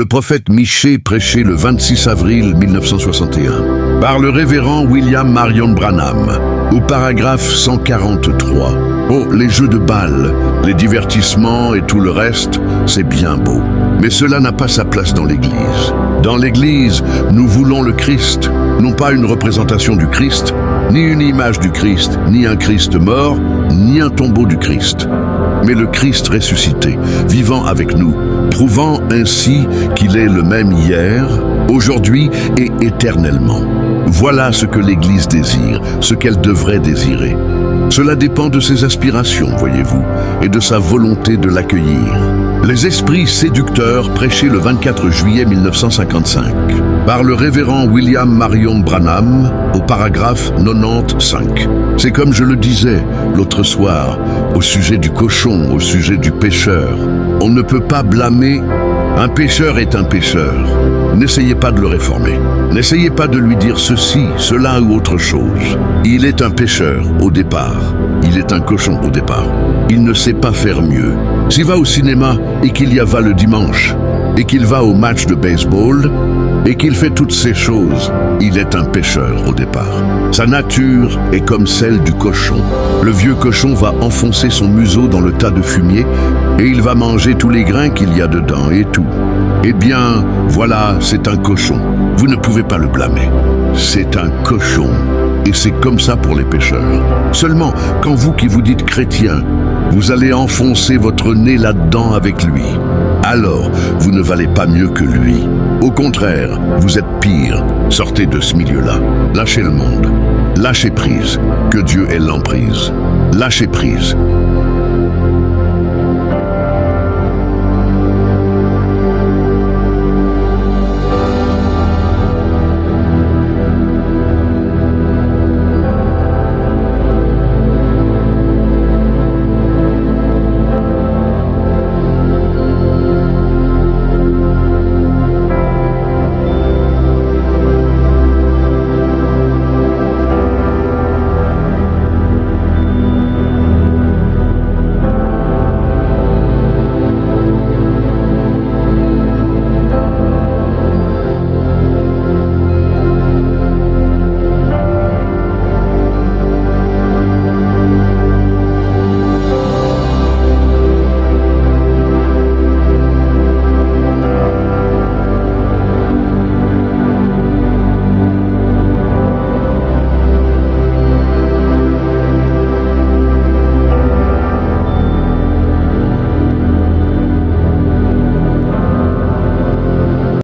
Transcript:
le prophète Michée prêché le 26 avril 1961 par le révérend William Marion Branham au paragraphe 143. Oh, les jeux de bal, les divertissements et tout le reste, c'est bien beau. Mais cela n'a pas sa place dans l'Église. Dans l'Église, nous voulons le Christ, non pas une représentation du Christ, ni une image du Christ, ni un Christ mort, ni un tombeau du Christ, mais le Christ ressuscité, vivant avec nous, prouvant ainsi qu'il est le même hier, aujourd'hui et éternellement. Voilà ce que l'Église désire, ce qu'elle devrait désirer. Cela dépend de ses aspirations, voyez-vous, et de sa volonté de l'accueillir. Les esprits séducteurs prêchés le 24 juillet 1955 par le révérend William Marion Branham au paragraphe 95. C'est comme je le disais l'autre soir au sujet du cochon, au sujet du pécheur. On ne peut pas blâmer. Un pécheur est un pécheur. N'essayez pas de le réformer. N'essayez pas de lui dire ceci, cela ou autre chose. Il est un pécheur au départ. Il est un cochon au départ. Il ne sait pas faire mieux. S'il va au cinéma et qu'il y va le dimanche, et qu'il va au match de baseball, et qu'il fait toutes ces choses, il est un pécheur au départ. Sa nature est comme celle du cochon. Le vieux cochon va enfoncer son museau dans le tas de fumier, et il va manger tous les grains qu'il y a dedans et tout. Eh bien, voilà, c'est un cochon. Vous ne pouvez pas le blâmer. C'est un cochon. Et c'est comme ça pour les pécheurs. Seulement, quand vous qui vous dites chrétien, vous allez enfoncer votre nez là-dedans avec lui, alors vous ne valez pas mieux que lui. Au contraire, vous êtes pire. Sortez de ce milieu-là. Lâchez le monde. Lâchez prise. Que Dieu ait l'emprise. Lâchez prise.